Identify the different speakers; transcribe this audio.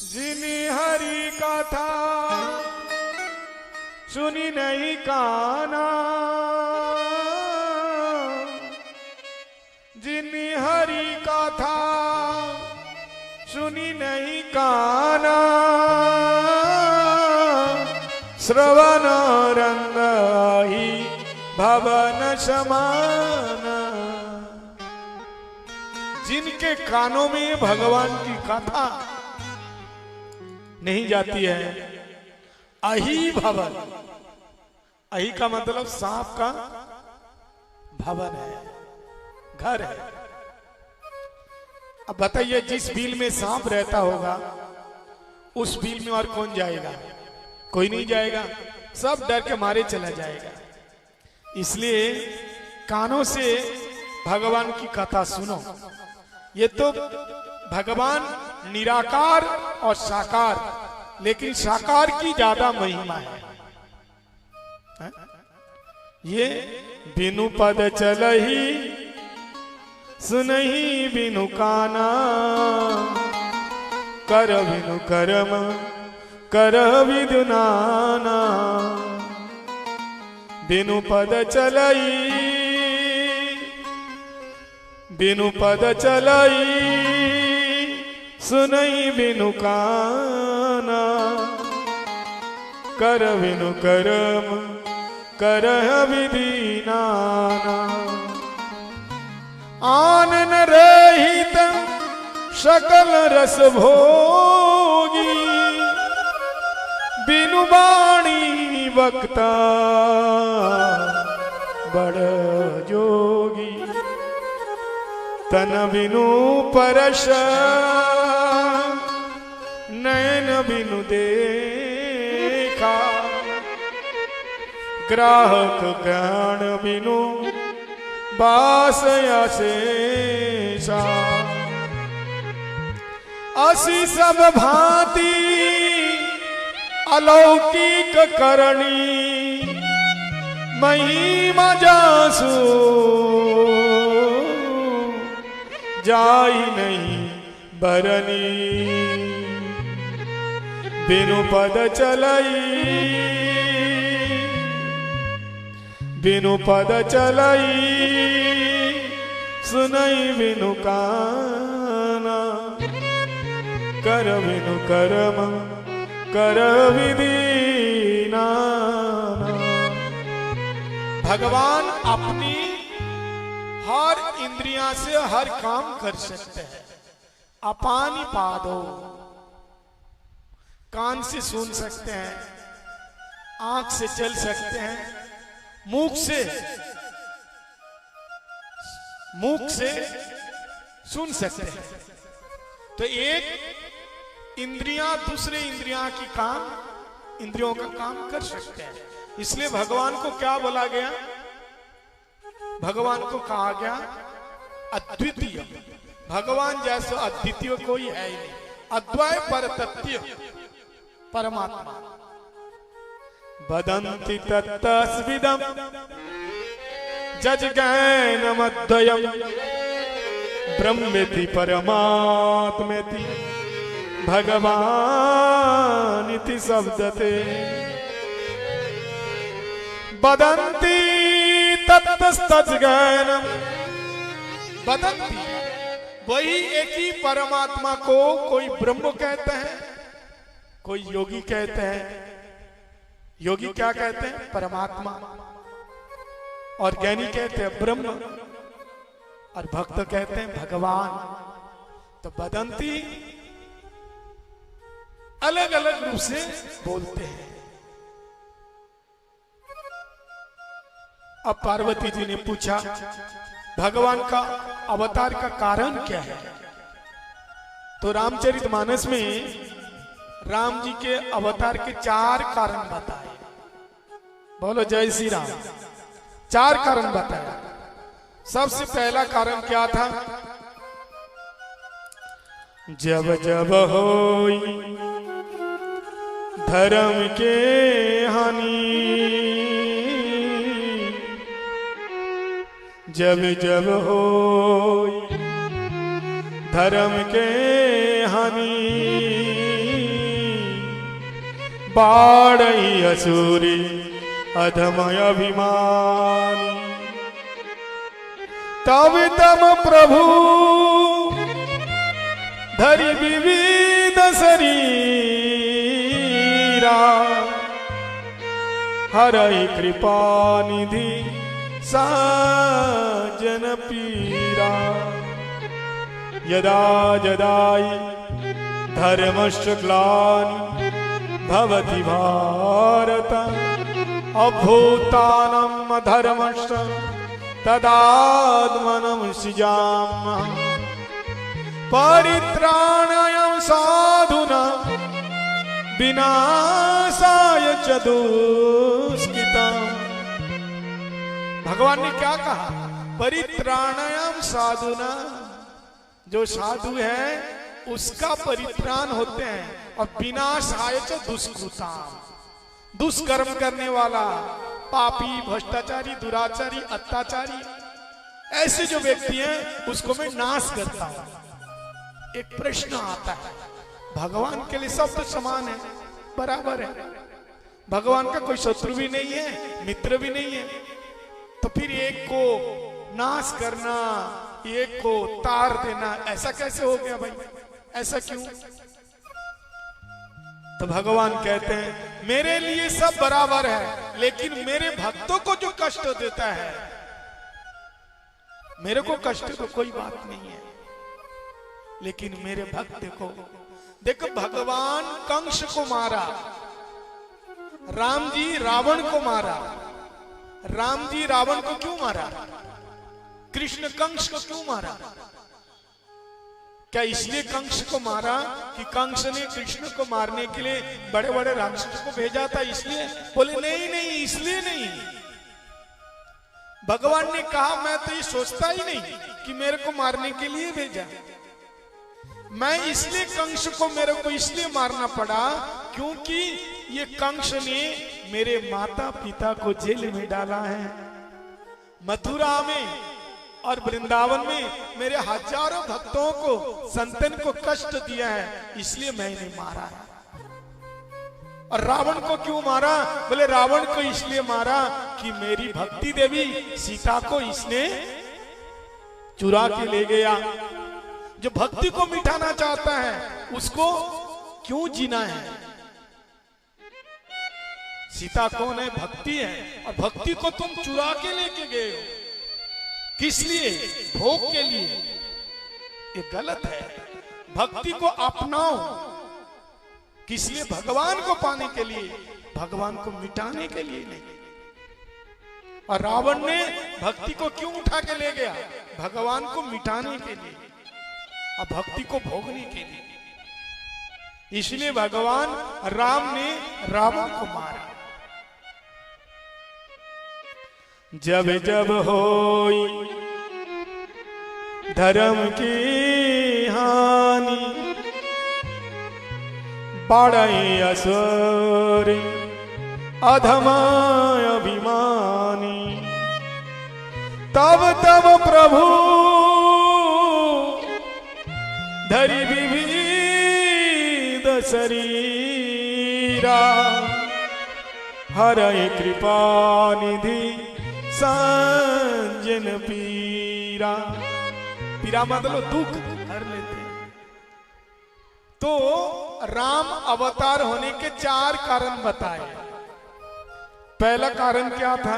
Speaker 1: जिनी हरि कथा सुनी नहीं काना, जिनी हरि कथा सुनी नहीं काना, श्रवण रंग ही भवन समाना। जिनके कानों में भगवान की कथा नहीं जाती है, अही भवन, अही का मतलब सांप का भवन है, घर है। अब बताइए, जिस बिल में सांप रहता होगा उस बिल में और कौन जाएगा? कोई नहीं जाएगा, सब डर के मारे चला जाएगा। इसलिए कानों से भगवान की कथा सुनो। ये तो भगवान निराकार और साकार, लेकिन साकार की ज्यादा महिमा है। ये बिनु पद चलही सुनही बिनु काना, कर बिनु करम कर विदु नाना। बिनु पद चलई बिनु पद चलई सुनई बिनु काना, कर बिनु करम कर विधि नाना। आनन रहित सकल रस भोगी, बिनु वाणी वक्ता बड़ जोगी। तन बिनु परश नयन बिनु देखा, ग्राहक ज्ञान बिनु बास अशेषा। असी सब भांति अलौकिक करणी, महिमा जासु जाई नहीं बरनी। बिनु पद चलई बिनु पद चलई सुनई बिनु काना, कर बिनु करम कर विधि नाना। भगवान अपनी हर इंद्रियां से हर काम कर सकते हैं। अपानी पादो, कान से सुन सकते हैं, आंख से चल सकते हैं, मुख से सुन सकते हैं। तो एक इंद्रियां दूसरे इंद्रियों का काम कर सकते हैं। इसलिए भगवान को क्या बोला गया? भगवान को कहा गया अद्वितीय। भगवान जैसा अद्वितीय कोई है ही नहीं। अद्वय परतत्व परमात्मा। वदन्ति तत्तस्विदं जज्ञानमद्वयं, ब्रह्मेति परमात्मेति भगवानिति शब्दते। वदन्ति तत्तज्ज्ञानम्, वदन्ति वही एक ही परमात्मा को कोई ब्रह्म कहते हैं, कोई योगी कहते हैं। योगी क्या कहते हैं? परमात्मा। और ज्ञानी कहते हैं ब्रह्म, और भक्त कहते हैं भगवान। तो वदन्ति अलग अलग रूप से बोलते हैं। अब पार्वती जी ने पूछा भगवान का अवतार का कारण क्या है? तो रामचरितमानस में राम जी के अवतार के 4 कारण बताए। बोलो जय श्री राम। 4 कारण बताया। सबसे पहला कारण क्या था? जब जब होई धर्म के हानि, जब जब होई धर्म के हानि, बाढ़ई असुरी अधमय अभिमानी। तब तम प्रभु धरि विविध शरीरा, हरहि कृपा निधि साजन पीरा। यदा यदाई धर्मश्च ग्लानि भवति भारत, अभूतानम् अधर्मश्च तदात्मनं सृजाम्यहम्। परित्राणाय साधूनां विनाशाय च दुष्कृताम्। भगवान ने क्या कहा? परित्राणायाम साधुना, जो साधु है उसका परित्राण होते हैं, और विनाशाय च दुष्कृताम्, दुष्कर्म करने वाला, पापी, भ्रष्टाचारी, दुराचारी, अत्याचारी, ऐसे जो व्यक्ति हैं उसको मैं नाश करता हूं। एक प्रश्न आता है, भगवान के लिए सब तो समान है, बराबर है, भगवान का कोई शत्रु भी नहीं है, मित्र भी नहीं है, तो फिर एक को नाश करना, एक को तार देना, ऐसा कैसे हो गया भाई? ऐसा क्यों? तो भगवान कहते हैं मेरे लिए सब बराबर है, लेकिन मेरे भक्तों को जो कष्ट देता है, मेरे को कष्ट तो कोई बात नहीं है, लेकिन मेरे भक्त को देखो। भगवान कंस को मारा, राम जी रावण को मारा। राम जी रावण को क्यों मारा? कृष्ण कंस को क्यों मारा? क्या इसलिए कंस को मारा कि कंस ने कृष्ण को मारने के लिए बड़े बड़े राक्षसों को भेजा था इसलिए? बोले नहीं नहीं, इसलिए नहीं। भगवान ने कहा मैं तो ये सोचता ही नहीं कि मेरे को मारने के लिए भेजा। मैं इसलिए कंस को मेरे को इसलिए मारना पड़ा क्योंकि ये कंस ने मेरे माता पिता को जेल में डाला है। मथुरा में और वृंदावन में मेरे हजारों भक्तों को, संतन को कष्ट दिया है, इसलिए मैंने मारा है। और रावण को क्यों मारा? बोले रावण को इसलिए मारा कि मेरी भक्ति देवी सीता को इसने चुरा के ले गया। जो भक्ति को मिटाना चाहता है उसको क्यों जीना है? सीता कौन है? भक्ति है, और भक्ति को तुम चुरा के लेके गए हो। किस लिए? भोग के लिए। ये गलत है। भक्ति को अपनाओ। किस लिए? भगवान को पाने के लिए, भगवान को मिटाने के लिए नहीं। और रावण ने भक्ति को क्यों उठा के ले गया? भगवान को मिटाने के लिए और भक्ति को भोगने के लिए। इसलिए भगवान राम ने रावण को मारा। जब जब होई धर्म की हानि, बढ़े असुर अधम अभिमानी। तब तब प्रभु धरि विविध शरीरा, हरहि कृपा निधि संजन पीरा। पीरा मतलब दुख हर लेते हैं। तो राम अवतार होने के 4 कारण बताए। पहला कारण क्या था?